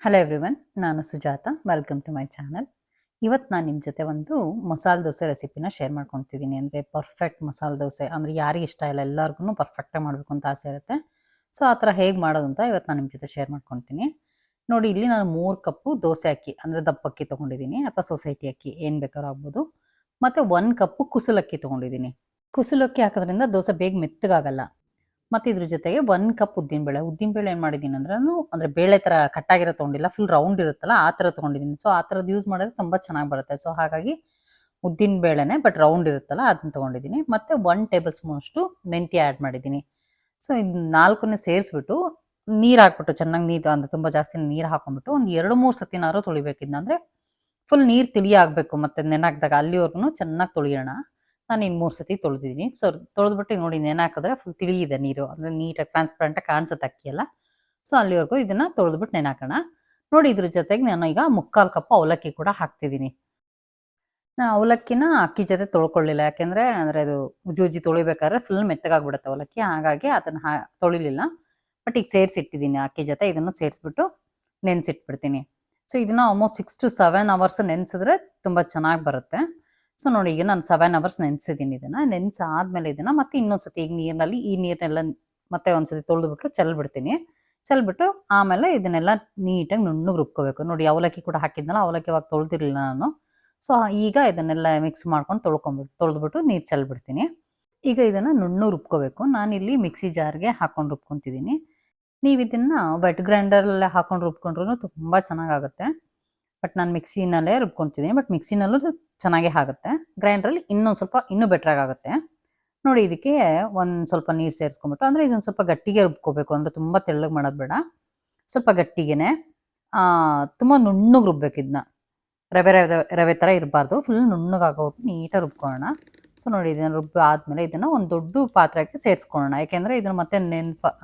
Hello everyone, ನಾನು Sujatha. Welcome to my channel. ಇವತ್ತು ನಾನು ನಿಮ್ಮ ಜೊತೆ ಒಂದು ಮಸಾಲೆ ದೋಸೆ ರೆಸಿಪಿನ ಶೇರ್ ಮಾಡ್ಕೊತಿದ್ದೀನಿ. ಅಂದರೆ ಪರ್ಫೆಕ್ಟ್ ಮಸಾಲೆ ದೋಸೆ ಅಂದರೆ ಯಾರಿಗೆ ಇಷ್ಟ ಇಲ್ಲ, ಎಲ್ಲರಿಗೂ ಪರ್ಫೆಕ್ಟಾಗಿ ಮಾಡಬೇಕು ಅಂತ ಆಸೆ ಇರುತ್ತೆ. ಸೊ ಆ ಥರ ಹೇಗೆ ಮಾಡೋದು ಅಂತ ಇವತ್ತು ನಾನು ನಿಮ್ಮ ಜೊತೆ ಶೇರ್ ಮಾಡ್ಕೊತೀನಿ. ನೋಡಿ, ಇಲ್ಲಿ ನಾನು 3 ಕಪ್ಪು ದೋಸೆ ಅಕ್ಕಿ ಅಂದರೆ ದಪ್ಪಕ್ಕಿ ತೊಗೊಂಡಿದ್ದೀನಿ, ಅಥವಾ ಸೊಸೈಟಿ ಅಕ್ಕಿ ಏನು ಬೇಕಾದ್ರೂ ಆಗ್ಬೋದು. ಮತ್ತು 1 ಕಪ್ಪು ಕುಸುಲಕ್ಕಿ ತೊಗೊಂಡಿದ್ದೀನಿ. ಕುಸುಲಕ್ಕಿ ಹಾಕೋದ್ರಿಂದ ದೋಸೆ ಬೇಗ ಮೆತ್ತಗಾಗಲ್ಲ. ಮತ್ತು ಇದ್ರ ಜೊತೆಗೆ 1 ಕಪ್ ಉದ್ದಿನಬೇಳೆ. ಉದ್ದಿನಬೇಳೆ ಏನು ಮಾಡಿದ್ದೀನಿ ಅಂದ್ರೆ, ಅಂದರೆ ಬೇಳೆ ಥರ ಕಟ್ಟಾಗಿರೋ ತೊಗೊಂಡಿಲ್ಲ, ಫುಲ್ ರೌಂಡ್ ಇರುತ್ತಲ್ಲ ಆ ಥರ ತೊಗೊಂಡಿದ್ದೀನಿ. ಸೊ ಆ ಥರದ್ದು ಯೂಸ್ ಮಾಡಿದ್ರೆ ತುಂಬ ಚೆನ್ನಾಗಿ ಬರುತ್ತೆ. ಸೊ ಹಾಗಾಗಿ ಉದ್ದಿನಬೇಳೆನೇ ಬಟ್ ರೌಂಡ್ ಇರುತ್ತಲ್ಲ ಅದನ್ನು ತೊಗೊಂಡಿದ್ದೀನಿ. ಮತ್ತು 1 ಟೇಬಲ್ ಸ್ಪೂನಷ್ಟು ಮೆಂತ್ಯ ಆ್ಯಡ್ ಮಾಡಿದ್ದೀನಿ. ಸೊ ಇದು 4ನೇ ಸೇರಿಸ್ಬಿಟ್ಟು ನೀರು ಹಾಕ್ಬಿಟ್ಟು ಚೆನ್ನಾಗಿ, ನೀರು ಅಂದರೆ ತುಂಬ ಜಾಸ್ತಿ ನೀರು ಹಾಕೊಂಡ್ಬಿಟ್ಟು ಒಂದು 2-3 ಸತಿನಾರು ತೊಳಿಬೇಕಿದ್ನ. ಅಂದರೆ ಫುಲ್ ನೀರು ತಿಳಿ ಆಗಬೇಕು, ಮತ್ತು ನೆನಾಕಿದಾಗ ಅಲ್ಲಿವರೆಗೂ ಚೆನ್ನಾಗಿ ತೊಳಿಯೋಣ. ನಾನು ಇನ್ನು 3 ಸತಿ ತೊಳೆದಿದ್ದೀನಿ. ಸೊ ತೊಳೆದ್ಬಿಟ್ಟು ನೋಡಿ, ನೆನೆ ಹಾಕಿದ್ರೆ ಫುಲ್ ತಿಳಿ ಇದೆ ನೀರು, ಅಂದರೆ ನೀಟಾಗಿ ಟ್ರಾನ್ಸ್ಪರೆಂಟಾಗಿ ಕಾಣಿಸುತ್ತೆ ಅಕ್ಕಿ ಎಲ್ಲ. ಸೊ ಅಲ್ಲಿವರೆಗೂ ಇದನ್ನು ತೊಳೆದ್ಬಿಟ್ಟು ನೆನೆ ಹಾಕೋಣ. ನೋಡಿ, ಇದ್ರ ಜೊತೆಗೆ ನಾನು ಈಗ 3/4 ಕಪ್ ಅವಲಕ್ಕಿ ಕೂಡ ಹಾಕ್ತಿದ್ದೀನಿ. ನಾನು ಅವಲಕ್ಕಿನ ಅಕ್ಕಿ ಜೊತೆ ತೊಳ್ಕೊಳ್ಳಿಲ್ಲ, ಯಾಕೆಂದರೆ ಅದು ಉಜ್ಜಿ ತೊಳಿಬೇಕಾದ್ರೆ ಫುಲ್ ಮೆತ್ತಗಾಗ್ಬಿಡುತ್ತೆ ಅವಲಕ್ಕಿ. ಹಾಗಾಗಿ ಅದನ್ನು ತೊಳಿಲಿಲ್ಲ. ಬಟ್ ಈಗ ಸೇರಿಸಿಟ್ಟಿದ್ದೀನಿ ಅಕ್ಕಿ ಜೊತೆ. ಇದನ್ನು ಸೇರಿಸ್ಬಿಟ್ಟು ನೆನೆಸಿಟ್ಬಿಡ್ತೀನಿ. ಸೊ ಇದನ್ನು ಆಲ್ಮೋಸ್ಟ್ 6 to 7 ಅವರ್ಸ್ ನೆನೆಸಿದ್ರೆ ತುಂಬ ಚೆನ್ನಾಗಿ ಬರುತ್ತೆ. ಸೊ ನೋಡಿ, ಈಗ ನಾನು 7 ಅವರ್ಸ್ ನೆನೆಸಿದ್ದೀನಿ. ಇದನ್ನು ನೆನೆಸಾದ್ಮೇಲೆ ಇದನ್ನು ಮತ್ತೆ ಇನ್ನೊಂದ್ಸತಿ ಈಗ ಈ ನೀರನ್ನೆಲ್ಲ ಮತ್ತೆ ಒಂದ್ಸತಿ ತೊಳೆದ್ಬಿಟ್ಟು ಚೆಲ್ಬಿಡ್ತೀನಿ. ಚೆಲ್ಬಿಟ್ಟು ಆಮೇಲೆ ಇದನ್ನೆಲ್ಲ ನೀಟಾಗಿ ನುಣ್ಣಗೆ ರುಬ್ಕೋಬೇಕು. ನೋಡಿ, ಅವಲಕ್ಕಿ ಕೂಡ ಹಾಕಿದ್ನಲ್ಲ, ಅವಲಕ್ಕಿ ಇವಾಗ ತೊಳೆದಿರಲಿಲ್ಲ ನಾನು. ಸೊ ಈಗ ಇದನ್ನೆಲ್ಲ ಮಿಕ್ಸ್ ಮಾಡ್ಕೊಂಡು ತೊಳೆದ್ಬಿಟ್ಟು ನೀರು ಚೆಲ್ಬಿಡ್ತೀನಿ. ಈಗ ಇದನ್ನು ನುಣ್ಣಗೆ ರುಬ್ಕೋಬೇಕು. ನಾನಿಲ್ಲಿ ಮಿಕ್ಸಿ ಜಾರ್ಗೆ ಹಾಕೊಂಡು ರುಬ್ಕೊತಿದ್ದೀನಿ. ನೀವು ಇದನ್ನು ವೆಟ್ ಗ್ರೈಂಡರಲ್ಲೇ ಹಾಕೊಂಡು ರುಬ್ಕೊಂಡ್ರೂ ತುಂಬ ಚೆನ್ನಾಗಾಗುತ್ತೆ. ಬಟ್ ನಾನು ಮಿಕ್ಸಿನಲ್ಲೇ ರುಬ್ಕೊತಿದ್ದೀನಿ. ಬಟ್ ಮಿಕ್ಸಿನಲ್ಲೂ ಚೆನ್ನಾಗೇ ಆಗುತ್ತೆ. ಗ್ರೈಂಡ್ರಲ್ಲಿ ಇನ್ನೂ ಬೆಟ್ರಾಗಿ ಆಗುತ್ತೆ. ನೋಡಿ, ಇದಕ್ಕೆ ಒಂದು ಸ್ವಲ್ಪ ನೀರು ಸೇರಿಸ್ಕೊಂಬಿಟ್ಟು, ಅಂದರೆ ಇದನ್ನು ಸ್ವಲ್ಪ ಗಟ್ಟಿಗೆ ರುಬ್ಕೋಬೇಕು. ಅಂದರೆ ತುಂಬ ತೆಳ್ಳಗೆ ಮಾಡೋದು ಬೇಡ, ಸ್ವಲ್ಪ ಗಟ್ಟಿಗೆನೆ, ತುಂಬ ನುಣ್ಣಗೆ ರುಬ್ಬೇಕು. ಇದನ್ನ ರವೆ ರವೆ ರವೆ ಥರ ಇರಬಾರ್ದು, ಫುಲ್ ನುಣ್ಣಗಾಗೋಗಿ ನೀಟಾಗಿ ರುಬ್ಕೊಳ್ಳೋಣ. ಸೊ ನೋಡಿ, ಇದನ್ನು ರುಬ್ಬಿ ಆದಮೇಲೆ ಇದನ್ನು ಒಂದು ದೊಡ್ಡ ಪಾತ್ರೆಗೆ ಸೇರಿಸ್ಕೊಳ್ಳೋಣ. ಯಾಕೆಂದರೆ ಇದನ್ನು ಮತ್ತೆ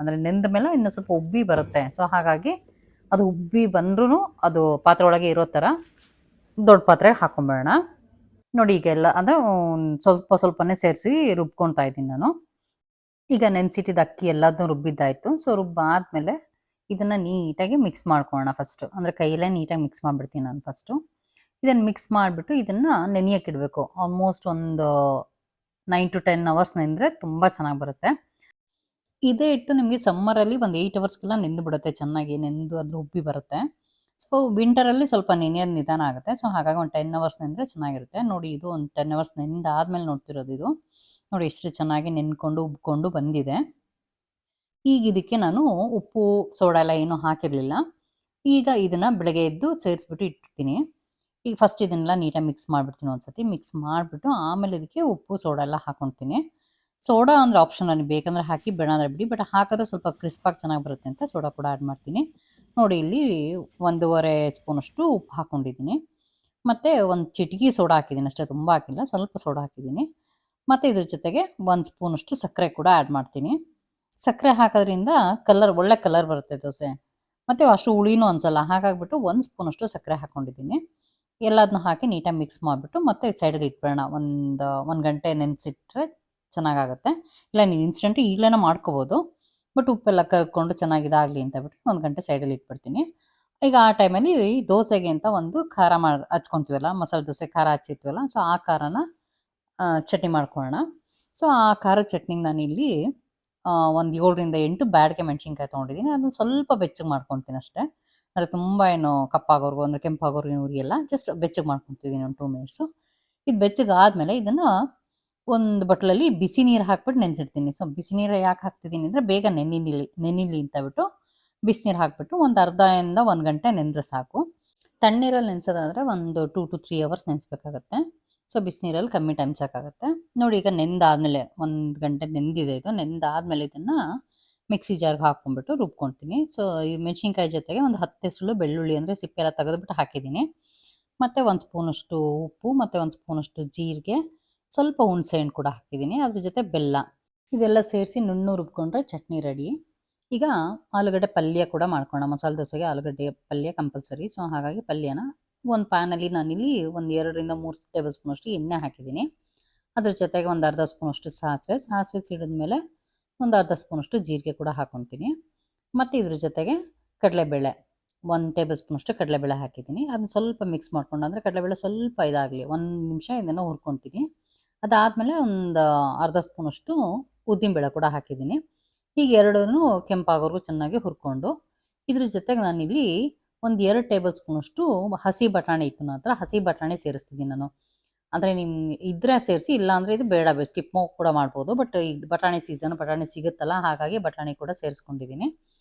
ಅಂದರೆ ನೆಂದ ಮೇಲೆ ಇನ್ನೂ ಸ್ವಲ್ಪ ಉಬ್ಬಿ ಬರುತ್ತೆ. ಸೊ ಹಾಗಾಗಿ ಅದು ಉಬ್ಬಿ ಬಂದ್ರೂ ಅದು ಪಾತ್ರೆ ಒಳಗೆ ಇರೋ ಥರ ದೊಡ್ಡ ಪಾತ್ರೆಗೆ ಹಾಕೊಂಬೇಡ. ನೋಡಿ, ಈಗೆಲ್ಲ ಅಂದರೆ ಸ್ವಲ್ಪನೇ ಸೇರಿಸಿ ರುಬ್ಕೊತಾ ಇದ್ದೀನಿ ನಾನು. ಈಗ ನೆನೆಸಿಟ್ಟಿದ್ದ ಅಕ್ಕಿ ಎಲ್ಲದನ್ನೂ ರುಬ್ಬಿದ್ದಾಯಿತು. ಸೊ ರುಬ್ಬಾದ್ಮೇಲೆ ಇದನ್ನು ನೀಟಾಗಿ ಮಿಕ್ಸ್ ಮಾಡ್ಕೊಳ್ಳೋಣ ಫಸ್ಟು. ಅಂದರೆ ಕೈಯಲ್ಲೇ ನೀಟಾಗಿ ಮಿಕ್ಸ್ ಮಾಡಿಬಿಡ್ತೀನಿ ನಾನು ಫಸ್ಟು. ಇದನ್ನು ಮಿಕ್ಸ್ ಮಾಡಿಬಿಟ್ಟು ಇದನ್ನು ನೆನೆಯೋಕ್ಕಿಡಬೇಕು. ಆಲ್ಮೋಸ್ಟ್ ಒಂದು 9 to 10 ಅವರ್ಸ್ ನೆಂದರೆ ತುಂಬ ಚೆನ್ನಾಗಿ ಬರುತ್ತೆ. ಇದೇ ಇಟ್ಟು ನಿಮಗೆ ಸಮ್ಮರಲ್ಲಿ ಒಂದು 8 ಅವರ್ಸ್ಗೆಲ್ಲ ನೆಂದು ಬಿಡುತ್ತೆ, ಚೆನ್ನಾಗಿ ನೆಂದು ಅದ್ರ ಉಬ್ಬಿ ಬರುತ್ತೆ. ಸೊ ವಿಂಟರಲ್ಲಿ ಸ್ವಲ್ಪ ನೆನೆಯೋದು ನಿಧಾನ ಆಗುತ್ತೆ. ಸೊ ಹಾಗಾಗಿ ಒಂದು 10 ಅವರ್ಸ್ ನೆಂದರೆ ಚೆನ್ನಾಗಿರುತ್ತೆ. ನೋಡಿ, ಇದು ಒಂದು 10 ಅವರ್ಸ್ ನೆಂದಾದ್ಮೇಲೆ ನೋಡ್ತಿರೋದು ಇದು. ನೋಡಿ, ಎಷ್ಟು ಚೆನ್ನಾಗಿ ನೆನ್ಕೊಂಡು ಉಬ್ಕೊಂಡು ಬಂದಿದೆ. ಈಗ ಇದಕ್ಕೆ ನಾನು ಉಪ್ಪು ಸೋಡಾ ಎಲ್ಲ ಏನೂ ಹಾಕಿರಲಿಲ್ಲ. ಈಗ ಇದನ್ನು ಬೆಳಗ್ಗೆ ಎದ್ದು ಸೇರಿಸ್ಬಿಟ್ಟು ಇಟ್ಟಿರ್ತೀನಿ. ಈಗ ಫಸ್ಟ್ ಇದನ್ನೆಲ್ಲ ನೀಟಾಗಿ ಮಿಕ್ಸ್ ಮಾಡಿಬಿಡ್ತೀನಿ. ಒಂದ್ಸತಿ ಮಿಕ್ಸ್ ಮಾಡಿಬಿಟ್ಟು ಆಮೇಲೆ ಇದಕ್ಕೆ ಉಪ್ಪು ಸೋಡಾ ಎಲ್ಲ ಹಾಕ್ಕೊತೀನಿ. ಸೋಡಾ ಅಂದರೆ ಆಪ್ಷನಲ್, ಬೇಕಂದರೆ ಹಾಕಿ, ಬೇಡ ಅಂದರೆ ಬಿಡಿ. ಬಟ್ ಹಾಕಿದ್ರೆ ಸ್ವಲ್ಪ ಕ್ರಿಸ್ಪಾಗಿ ಚೆನ್ನಾಗಿ ಬರುತ್ತೆ ಅಂತ ಸೋಡಾ ಕೂಡ ಆ್ಯಡ್ ಮಾಡ್ತೀನಿ. ನೋಡಿ, ಇಲ್ಲಿ 1.5 ಸ್ಪೂನಷ್ಟು ಉಪ್ಪು ಹಾಕ್ಕೊಂಡಿದ್ದೀನಿ. ಮತ್ತು ಒಂದು ಚಿಟಿಕೆ ಸೋಡಾ ಹಾಕಿದ್ದೀನಿ ಅಷ್ಟೇ, ತುಂಬ ಹಾಕಿಲ್ಲ, ಸ್ವಲ್ಪ ಸೋಡಾ ಹಾಕಿದ್ದೀನಿ. ಮತ್ತು ಇದ್ರ ಜೊತೆಗೆ 1 ಸ್ಪೂನಷ್ಟು ಸಕ್ಕರೆ ಕೂಡ ಆ್ಯಡ್ ಮಾಡ್ತೀನಿ. ಸಕ್ಕರೆ ಹಾಕೋದ್ರಿಂದ ಒಳ್ಳೆ ಕಲರ್ ಬರುತ್ತೆ ದೋಸೆ, ಮತ್ತು ಅಷ್ಟು ಹುಳಿನೂ ಅನ್ಸಲ್ಲ. ಹಾಗಾಗಿಬಿಟ್ಟು 1 ಸ್ಪೂನಷ್ಟು ಸಕ್ಕರೆ ಹಾಕ್ಕೊಂಡಿದ್ದೀನಿ. ಎಲ್ಲದನ್ನೂ ಹಾಕಿ ನೀಟಾಗಿ ಮಿಕ್ಸ್ ಮಾಡಿಬಿಟ್ಟು ಮತ್ತೆ ಸೈಡಲ್ಲಿ ಇಟ್ಬಿಡೋಣ. ಒಂದು ಗಂಟೆ ನೆನೆಸಿಟ್ರೆ ಚೆನ್ನಾಗಾಗುತ್ತೆ. ಇಲ್ಲ ನೀವು ಇನ್ಸ್ಟೆಂಟು ಈಗಲೇ ಮಾಡ್ಕೋಬೋದು. ಬಟ್ ಉಪ್ಪೆಲ್ಲ ಕರ್ಕೊಂಡು ಚೆನ್ನಾಗಿದಾಗಲಿ ಅಂತ ಬಿಟ್ಟು 1 ಗಂಟೆ ಸೈಡಲ್ಲಿ ಇಟ್ಬಿಡ್ತೀನಿ. ಈಗ ಆ ಟೈಮಲ್ಲಿ ದೋಸೆಗೆ ಅಂತ ಒಂದು ಖಾರ ಹಚ್ಕೊತೀವಲ್ಲ, ಮಸಾಲೆ ದೋಸೆ ಖಾರ ಹಚ್ಚಿರ್ತೀವಲ್ಲ, ಸೊ ಆ ಖಾರನ ಚಟ್ನಿ ಮಾಡ್ಕೊಳ್ಳೋಣ. ಸೊ ಆ ಖಾರದ ಚಟ್ನಿಗೆ ನಾನಿಲ್ಲಿ ಒಂದು 7ರಿಂದ 8 ಬ್ಯಾಡಗೆ ಮೆಣಸಿನ್ಕಾಯಿ ತೊಗೊಂಡಿದ್ದೀನಿ. ಅದನ್ನು ಸ್ವಲ್ಪ ಬೆಚ್ಚಗೆ ಮಾಡ್ಕೊತೀನಿ ಅಷ್ಟೇ. ಅಂದರೆ ತುಂಬ ಏನು ಕಪ್ಪಾಗೋರ್ಗು ಅಂದರೆ ಕೆಂಪಾಗೋರ್ಗು ಉರಿಯಲ್ಲ, ಜಸ್ಟ್ ಬೆಚ್ಚಗೆ ಮಾಡ್ಕೊತಿದ್ದೀನಿ ಒಂದು 2 ಮಿನಿಟ್ಸು. ಇದು ಬೆಚ್ಚಗಾದ್ಮೇಲೆ ಇದನ್ನು ಒಂದು ಬಟ್ಲಲ್ಲಿ ಬಿಸಿ ನೀರು ಹಾಕ್ಬಿಟ್ಟು ನೆನೆಸಿಡ್ತೀನಿ. ಸೊ ಬಿಸಿ ನೀರು ಯಾಕೆ ಹಾಕ್ತಿದ್ದೀನಿ ಅಂದರೆ ಬೇಗ ನೆನಿಲಿ ಅಂತ ಬಿಟ್ಟು ಬಿಸಿನೀರು ಹಾಕ್ಬಿಟ್ಟು ಒಂದು ಅರ್ಧದಿಂದ 1 ಗಂಟೆ ನೆನೆದ್ರೆ ಸಾಕು. ತಣ್ಣೀರಲ್ಲಿ ನೆನೆಸೋದಾದರೆ ಒಂದು 2 to 3 ಅವರ್ಸ್ ನೆನೆಸ್ಬೇಕಾಗತ್ತೆ. ಸೊ ಬಿಸಿನೀರಲ್ಲಿ ಕಮ್ಮಿ ಟೈಮ್ ಸಾಕಾಗುತ್ತೆ. ನೋಡಿ, ಈಗ ನೆಂದಾದ್ಮೇಲೆ 1 ಗಂಟೆ ನೆಂದಿದೆ ಇದು. ನೆಂದಾದ್ಮೇಲೆ ಇದನ್ನು ಮಿಕ್ಸಿ ಜಾರ್ಗೆ ಹಾಕ್ಕೊಂಡ್ಬಿಟ್ಟು ರುಬ್ಕೊತೀನಿ. ಸೊ ಈ ಮೆಣಸಿನ್ಕಾಯಿ ಜೊತೆಗೆ ಒಂದು 10 ಎಸಳು ಬೆಳ್ಳುಳ್ಳಿ ಅಂದರೆ ಸಿಪ್ಪೆ ಎಲ್ಲ ತೆಗೆದುಬಿಟ್ಟು ಹಾಕಿದ್ದೀನಿ. ಮತ್ತು 1 ಸ್ಪೂನಷ್ಟು ಉಪ್ಪು, ಮತ್ತು 1 ಸ್ಪೂನಷ್ಟು ಜೀರಿಗೆ, ಸ್ವಲ್ಪ ಹುಣಸೆಹಣ್ಣು ಕೂಡ ಹಾಕಿದ್ದೀನಿ, ಅದ್ರ ಜೊತೆ ಬೆಲ್ಲ. ಇದೆಲ್ಲ ಸೇರಿಸಿ ನುಣ್ಣಗೆ ರುಬ್ಕೊಂಡ್ರೆ ಚಟ್ನಿ ರೆಡಿ. ಈಗ ಆಲೂಗಡ್ಡೆ ಪಲ್ಯ ಕೂಡ ಮಾಡ್ಕೊಳ್ಳೋಣ. ಮಸಾಲೆ ದೋಸೆಗೆ ಆಲೂಗಡ್ಡೆ ಪಲ್ಯ ಕಂಪಲ್ಸರಿ. ಸೊ ಹಾಗಾಗಿ ಪಲ್ಯನ ಒಂದು ಪ್ಯಾನಲ್ಲಿ ನಾನಿಲ್ಲಿ ಒಂದು 2ರಿಂದ 3 ಟೇಬಲ್ ಸ್ಪೂನಷ್ಟು ಎಣ್ಣೆ ಹಾಕಿದ್ದೀನಿ. ಅದ್ರ ಜೊತೆಗೆ ಒಂದು ಅರ್ಧ ಸ್ಪೂನಷ್ಟು ಸಾಸಿವೆ ಸಿಡಿದ್ಮೇಲೆ ಒಂದು ಅರ್ಧ ಸ್ಪೂನಷ್ಟು ಜೀರಿಗೆ ಕೂಡ ಹಾಕ್ಕೊತೀನಿ. ಮತ್ತು ಇದ್ರ ಜೊತೆಗೆ ಕಡಲೆಬೇಳೆ 1 ಟೇಬಲ್ ಸ್ಪೂನಷ್ಟು ಕಡಲೆಬೇಳೆ ಹಾಕಿದ್ದೀನಿ. ಅದನ್ನ ಸ್ವಲ್ಪ ಮಿಕ್ಸ್ ಮಾಡ್ಕೊಂಡು, ಅಂದರೆ ಕಡಲೆಬೇಳೆ ಸ್ವಲ್ಪ ಇದಾಗಲಿ 1 ನಿಮಿಷ ಇದನ್ನು ಹುರ್ಕೊತೀನಿ. ಅದಾದಮೇಲೆ ಒಂದು ಅರ್ಧ ಸ್ಪೂನಷ್ಟು ಉದ್ದಿನಬೇಳೆ ಕೂಡ ಹಾಕಿದ್ದೀನಿ. ಈಗ ಎರಡನ್ನೂ ಕೆಂಪಾಗೋವರೆಗೂ ಚೆನ್ನಾಗಿ ಹುರ್ಕೊಂಡು, ಇದ್ರ ಜೊತೆಗೆ ನಾನಿಲ್ಲಿ ಒಂದು 2 ಟೇಬಲ್ ಸ್ಪೂನಷ್ಟು ಹಸಿ ಬಟಾಣಿ ಇತ್ತು ನನ್ನ ಹತ್ರ, ಹಸಿ ಬಟಾಣಿ ಸೇರಿಸ್ತಿದ್ದೀನಿ ನಾನು. ಅಂದರೆ ನಿಮ್ಮ ಇದ್ರೆ ಸೇರಿಸಿ, ಇಲ್ಲ ಅಂದರೆ ಇದು ಬೇಡ, ಸ್ಕಿಪ್ ಕೂಡ ಮಾಡ್ಬೋದು. ಬಟ್ ಈಗ ಬಟಾಣಿ ಸೀಸನ್, ಬಟಾಣಿ ಸಿಗುತ್ತಲ್ಲ, ಹಾಗಾಗಿ ಬಟಾಣಿ ಕೂಡ ಸೇರಿಸ್ಕೊಂಡಿದ್ದೀನಿ.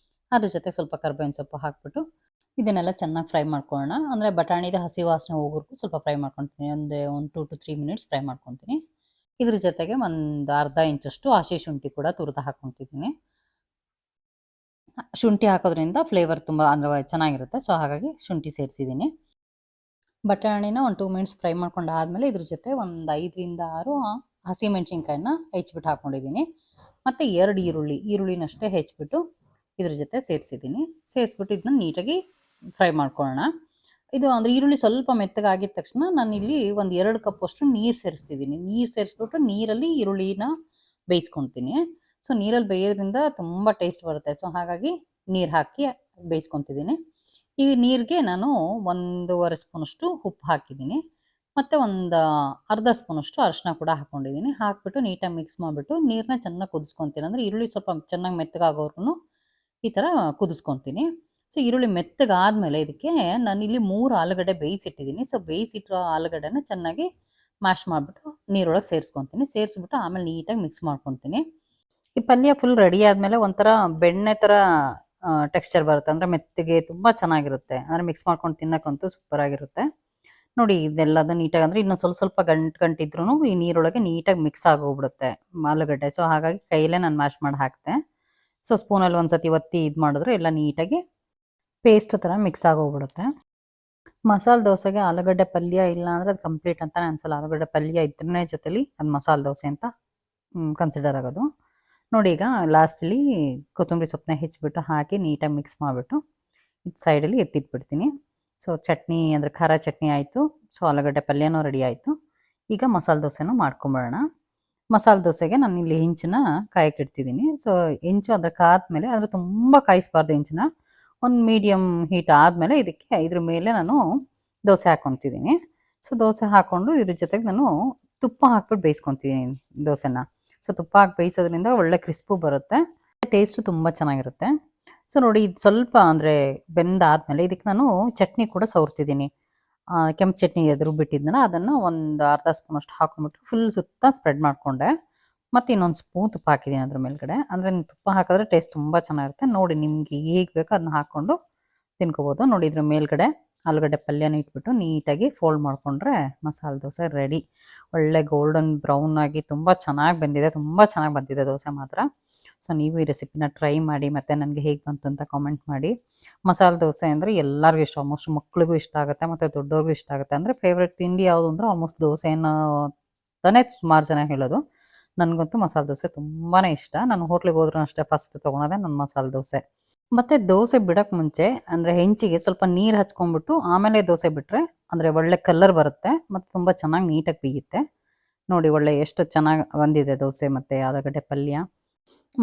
ಅದ್ರ ಜೊತೆ ಸ್ವಲ್ಪ ಕರ್ಬೇವಿನ ಸೊಪ್ಪು ಹಾಕ್ಬಿಟ್ಟು ಇದನ್ನೆಲ್ಲ ಚೆನ್ನಾಗಿ ಫ್ರೈ ಮಾಡ್ಕೊಳ್ಳೋಣ. ಅಂದರೆ ಬಟಾಣಿದ ಹಸಿ ವಾಸನೆ ಹೋಗೋವರೆಗೂ ಸ್ವಲ್ಪ ಫ್ರೈ ಮಾಡ್ಕೊತೀನಿ. ಒಂದು 2 to 3 ಮಿನಿಟ್ಸ್ ಫ್ರೈ ಮಾಡ್ಕೊತೀನಿ. ಇದ್ರ ಜೊತೆಗೆ ಒಂದು ಅರ್ಧ ಇಂಚಷ್ಟು ಹಸಿ ಶುಂಠಿ ಕೂಡ ತುರಿದು ಹಾಕ್ಕೊತಿದ್ದೀನಿ. ಶುಂಠಿ ಹಾಕೋದ್ರಿಂದ ಫ್ಲೇವರ್ ತುಂಬ ಅಂದರೆ ಚೆನ್ನಾಗಿರುತ್ತೆ. ಸೊ ಹಾಗಾಗಿ ಶುಂಠಿ ಸೇರಿಸಿದ್ದೀನಿ. ಬಟಾಣಿನ ಒಂದು 2 ಮಿನಿಟ್ಸ್ ಫ್ರೈ ಮಾಡ್ಕೊಂಡು ಆದಮೇಲೆ ಇದ್ರ ಜೊತೆ ಒಂದು 5 ರಿಂದ 6 ಹಸಿಮೆಣ್ಸಿನ್ಕಾಯಿನ ಹೆಚ್ಚಿಬಿಟ್ಟು ಹಾಕ್ಕೊಂಡಿದ್ದೀನಿ. ಮತ್ತು 2 ಈರುಳ್ಳಿನಷ್ಟೇ ಹೆಚ್ಚಿಬಿಟ್ಟು ಇದ್ರ ಜೊತೆ ಸೇರಿಸಿದ್ದೀನಿ. ಸೇರಿಸ್ಬಿಟ್ಟು ಇದನ್ನ ನೀಟಾಗಿ ಫ್ರೈ ಮಾಡ್ಕೊಳ್ಳೋಣ. ಇದು ಅಂದರೆ ಈರುಳ್ಳಿ ಸ್ವಲ್ಪ ಮೆತ್ತಗಾಗಿದ ತಕ್ಷಣ ನಾನಿಲ್ಲಿ ಒಂದು 2 ಕಪ್ಪಷ್ಟು ನೀರು ಸೇರಿಸ್ತಿದ್ದೀನಿ. ನೀರು ಸೇರಿಸ್ಬಿಟ್ಟು ನೀರಲ್ಲಿ ಈರುಳ್ಳಿನ ಬೇಯಿಸ್ಕೊತೀನಿ. ಸೊ ನೀರಲ್ಲಿ ಬೇಯೋದ್ರಿಂದ ತುಂಬ ಟೇಸ್ಟ್ ಬರುತ್ತೆ. ಸೊ ಹಾಗಾಗಿ ನೀರು ಹಾಕಿ ಬೇಯಿಸ್ಕೊತಿದ್ದೀನಿ. ಈ ನೀರಿಗೆ ನಾನು 1.5 ಸ್ಪೂನಷ್ಟು ಉಪ್ಪು ಹಾಕಿದ್ದೀನಿ. ಮತ್ತು ಒಂದು ಅರ್ಧ ಸ್ಪೂನಷ್ಟು ಅರಿಶಿನ ಕೂಡ ಹಾಕ್ಕೊಂಡಿದ್ದೀನಿ. ಹಾಕ್ಬಿಟ್ಟು ನೀಟಾಗಿ ಮಿಕ್ಸ್ ಮಾಡಿಬಿಟ್ಟು ನೀರನ್ನ ಚೆನ್ನಾಗಿ ಕುದಿಸ್ಕೊತೀನಿ. ಅಂದರೆ ಈರುಳ್ಳಿ ಸ್ವಲ್ಪ ಚೆನ್ನಾಗಿ ಮೆತ್ತಗಾಗೋರ್ಗು ಈ ಥರ ಕುದಿಸ್ಕೊತೀನಿ. ಸೊ ಈರುಳ್ಳಿ ಮೆತ್ತಗಾದಮೇಲೆ ಇದಕ್ಕೆ ನಾನಿಲ್ಲಿ 3 ಆಲೂಗಡ್ಡೆ ಬೇಯಿಸಿಟ್ಟಿದ್ದೀನಿ. ಸೊ ಬೇಯಿಸಿಟ್ಟಿರೋ ಆಲೂಗಡ್ಡೆನ ಚೆನ್ನಾಗಿ ಮ್ಯಾಶ್ ಮಾಡಿಬಿಟ್ಟು ನೀರೊಳಗೆ ಸೇರಿಸ್ಕೊತೀನಿ. ಸೇರಿಸ್ಬಿಟ್ಟು ಆಮೇಲೆ ನೀಟಾಗಿ ಮಿಕ್ಸ್ ಮಾಡ್ಕೊತೀನಿ. ಈ ಪಲ್ಯ ಫುಲ್ ರೆಡಿ ಆದಮೇಲೆ ಒಂಥರ ಬೆಣ್ಣೆ ಥರ ಟೆಕ್ಸ್ಚರ್ ಬರುತ್ತೆ. ಅಂದರೆ ಮೆತ್ತಗೆ ತುಂಬ ಚೆನ್ನಾಗಿರುತ್ತೆ. ಅಂದರೆ ಮಿಕ್ಸ್ ಮಾಡ್ಕೊಂಡು ತಿನ್ನೋಕ್ಕಂತೂ ಸೂಪರಾಗಿರುತ್ತೆ. ನೋಡಿ ಇದೆಲ್ಲದು ನೀಟಾಗಿ, ಅಂದರೆ ಇನ್ನೊಂದು ಸ್ವಲ್ಪ ಗಂಟಿದ್ರೂ ಈ ನೀರೊಳಗೆ ನೀಟಾಗಿ ಮಿಕ್ಸ್ ಆಗೋಗ್ಬಿಡುತ್ತೆ ಆಲೂಗಡ್ಡೆ. ಸೊ ಹಾಗಾಗಿ ಕೈಯಲ್ಲೇ ನಾನು ಮ್ಯಾಶ್ ಮಾಡಿ ಹಾಕ್ತೆ. ಸೊ ಸ್ಪೂನಲ್ಲಿ ಒಂದು ಸತಿ ಒತ್ತಿ ಇದು ಮಾಡಿದ್ರೆ ಎಲ್ಲ ನೀಟಾಗಿ ಪೇಸ್ಟ್ ಥರ ಮಿಕ್ಸ್ ಆಗೋಗ್ಬಿಡುತ್ತೆ. ಮಸಾಲೆ ದೋಸೆಗೆ ಆಲೂಗಡ್ಡೆ ಪಲ್ಯ ಇಲ್ಲ ಅಂದರೆ ಅದು ಕಂಪ್ಲೀಟ್ ಅಂತಲೇ ಅನ್ಸಲ್ಲ. ಆಲೂಗಡ್ಡೆ ಪಲ್ಯ ಇದ್ರೇ ಜೊತೆಲಿ ಅದು ಮಸಾಲೆ ದೋಸೆ ಅಂತ ಕನ್ಸಿಡರ್ ಆಗೋದು. ನೋಡಿ ಈಗ ಲಾಸ್ಟಲ್ಲಿ ಕೊತ್ತಂಬರಿ ಸೊಪ್ಪನ್ನ ಹೆಚ್ಚಿಬಿಟ್ಟು ಹಾಕಿ ನೀಟಾಗಿ ಮಿಕ್ಸ್ ಮಾಡಿಬಿಟ್ಟು ಇದು ಸೈಡಲ್ಲಿ ಎತ್ತಿಟ್ಬಿಡ್ತೀನಿ. ಸೊ ಚಟ್ನಿ ಅಂದರೆ ಖಾರ ಚಟ್ನಿ ಆಯಿತು. ಸೊ ಆಲೂಗಡ್ಡೆ ಪಲ್ಯನೂ ರೆಡಿ ಆಯಿತು. ಈಗ ಮಸಾಲೆ ದೋಸೆನೂ ಮಾಡ್ಕೊಂಬಿಡೋಣ. ಮಸಾಲೆ ದೋಸೆಗೆ ನಾನು ಇಲ್ಲಿ ಹೆಂಚನ್ನ ಕಾಯಕ್ಕಿಡ್ತಿದ್ದೀನಿ. ಸೊ ಹೆಂಚು ಅದ್ರ ಕಾದ್ಮೇಲೆ, ಅಂದರೆ ತುಂಬ ಕಾಯಿಸ್ಬಾರ್ದು ಹೆಂಚನ್ನ, ಒಂದು ಮೀಡಿಯಮ್ ಹೀಟ್ ಆದಮೇಲೆ ಇದಕ್ಕೆ ಇದ್ರ ಮೇಲೆ ನಾನು ದೋಸೆ ಹಾಕ್ಕೊತಿದ್ದೀನಿ. ಸೊ ದೋಸೆ ಹಾಕ್ಕೊಂಡು ಇದ್ರ ಜೊತೆಗೆ ನಾನು ತುಪ್ಪ ಹಾಕ್ಬಿಟ್ಟು ಬೇಯಿಸ್ಕೊತಿದ್ದೀನಿ ದೋಸೆನ. ಸೊ ತುಪ್ಪ ಹಾಕಿ ಬೇಯಿಸೋದ್ರಿಂದ ಒಳ್ಳೆ ಕ್ರಿಸ್ಪು ಬರುತ್ತೆ, ಟೇಸ್ಟು ತುಂಬ ಚೆನ್ನಾಗಿರುತ್ತೆ. ಸೊ ನೋಡಿ ಇದು ಸ್ವಲ್ಪ ಅಂದರೆ ಬೆಂದಾದಮೇಲೆ ಇದಕ್ಕೆ ನಾನು ಚಟ್ನಿ ಕೂಡ ಸವರ್ತಿದ್ದೀನಿ. ಕೆಂಪು ಚಟ್ನಿ ಎದುರು ಬಿಟ್ಟಿದ್ದನ್ನ ಅದನ್ನು ಒಂದು ಅರ್ಧ ಸ್ಪೂನಷ್ಟು ಹಾಕೊಂಡ್ಬಿಟ್ಟು ಫುಲ್ ಸುತ್ತ ಸ್ಪ್ರೆಡ್ ಮಾಡಿಕೊಂಡೆ. ಮತ್ತು ಇನ್ನೊಂದು ಸ್ಪೂನ್ ತುಪ್ಪ ಹಾಕಿದ್ದೀನಿ ಅದ್ರ ಮೇಲ್ಗಡೆ. ಅಂದರೆ ತುಪ್ಪ ಹಾಕಿದ್ರೆ ಟೇಸ್ಟ್ ತುಂಬ ಚೆನ್ನಾಗಿರುತ್ತೆ. ನೋಡಿ ನಿಮಗೆ ಹೇಗೆ ಬೇಕೋ ಅದನ್ನ ಹಾಕ್ಕೊಂಡು ತಿನ್ಕೋಬೋದು. ನೋಡಿ ಇದ್ರ ಮೇಲ್ಗಡೆ ಆಲೂಗಡ್ಡೆ ಪಲ್ಯನ ಇಟ್ಬಿಟ್ಟು ನೀಟಾಗಿ ಫೋಲ್ಡ್ ಮಾಡಿಕೊಂಡ್ರೆ ಮಸಾಲೆ ದೋಸೆ ರೆಡಿ. ಒಳ್ಳೆ ಗೋಲ್ಡನ್ ಬ್ರೌನ್ ಆಗಿ ತುಂಬ ಚೆನ್ನಾಗಿ ಬಂದಿದೆ, ತುಂಬ ಚೆನ್ನಾಗಿ ಬಂದಿದೆ ದೋಸೆ ಮಾತ್ರ. ಸೊ ನೀವು ಈ ರೆಸಿಪಿನ ಟ್ರೈ ಮಾಡಿ ಮತ್ತು ನನಗೆ ಹೇಗೆ ಬಂತು ಅಂತ ಕಾಮೆಂಟ್ ಮಾಡಿ. ಮಸಾಲೆ ದೋಸೆ ಅಂದರೆ ಎಲ್ಲರಿಗೂ ಇಷ್ಟ, ಆಲ್ಮೋಸ್ಟ್ ಮಕ್ಳಿಗೂ ಇಷ್ಟ ಆಗುತ್ತೆ ಮತ್ತು ದೊಡ್ಡವ್ರಿಗೂ ಇಷ್ಟ ಆಗುತ್ತೆ. ಅಂದರೆ ಫೇವ್ರೆಟ್ ತಿಂಡಿ ಯಾವುದು ಅಂದರೆ ಆಲ್ಮೋಸ್ಟ್ ದೋಸೆನ ಅಂತಾನೆ ಸುಮಾರು ಜನ ಹೇಳೋದು. ನನಗಂತೂ ಮಸಾಲೆ ದೋಸೆ ತುಂಬಾ ಇಷ್ಟ. ನಾನು ಹೋಟ್ಲಿಗೆ ಹೋದ್ರೂ ಅಷ್ಟೇ ಫಸ್ಟ್ ತೊಗೊಳೋದೆ ನನ್ನ ಮಸಾಲೆ ದೋಸೆ. ಮತ್ತು ದೋಸೆ ಬಿಡೋಕ್ಕೆ ಮುಂಚೆ ಅಂದರೆ ಹೆಂಚಿಗೆ ಸ್ವಲ್ಪ ನೀರು ಹಚ್ಕೊಂಡ್ಬಿಟ್ಟು ಆಮೇಲೆ ದೋಸೆ ಬಿಟ್ಟರೆ ಅಂದರೆ ಒಳ್ಳೆ ಕಲರ್ ಬರುತ್ತೆ ಮತ್ತು ತುಂಬ ಚೆನ್ನಾಗಿ ನೀಟಾಗಿ ಬೇಯುತ್ತೆ. ನೋಡಿ ಒಳ್ಳೆ ಎಷ್ಟು ಚೆನ್ನಾಗಿ ಬಂದಿದೆ ದೋಸೆ ಮತ್ತು ಆಲೂಗಡ್ಡೆ ಪಲ್ಯ.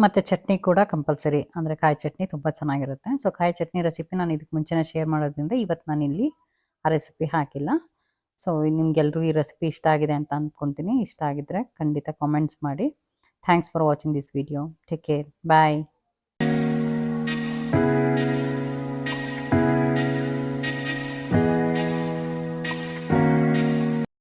ಮತ್ತು ಚಟ್ನಿ ಕೂಡ ಕಂಪಲ್ಸರಿ, ಅಂದರೆ ಕಾಯಿ ಚಟ್ನಿ ತುಂಬ ಚೆನ್ನಾಗಿರುತ್ತೆ. ಸೊ ಕಾಯಿ ಚಟ್ನಿ ರೆಸಿಪಿ ನಾನು ಇದಕ್ಕೆ ಮುಂಚೆನೇ ಶೇರ್ ಮಾಡೋದ್ರಿಂದ ಇವತ್ತು ನಾನಿಲ್ಲಿ ಆ ರೆಸಿಪಿ ಹಾಕಿಲ್ಲ. ಸೊ ನಿಮ್ಗೆಲ್ರಿಗೂ ಈ ರೆಸಿಪಿ ಇಷ್ಟ ಆಗಿದೆ ಅಂತ ಅಂದ್ಕೊತೀನಿ. ಇಷ್ಟ ಆಗಿದ್ದರೆ ಖಂಡಿತ ಕಾಮೆಂಟ್ಸ್ ಮಾಡಿ. Thanks for watching this video. Take care. Bye.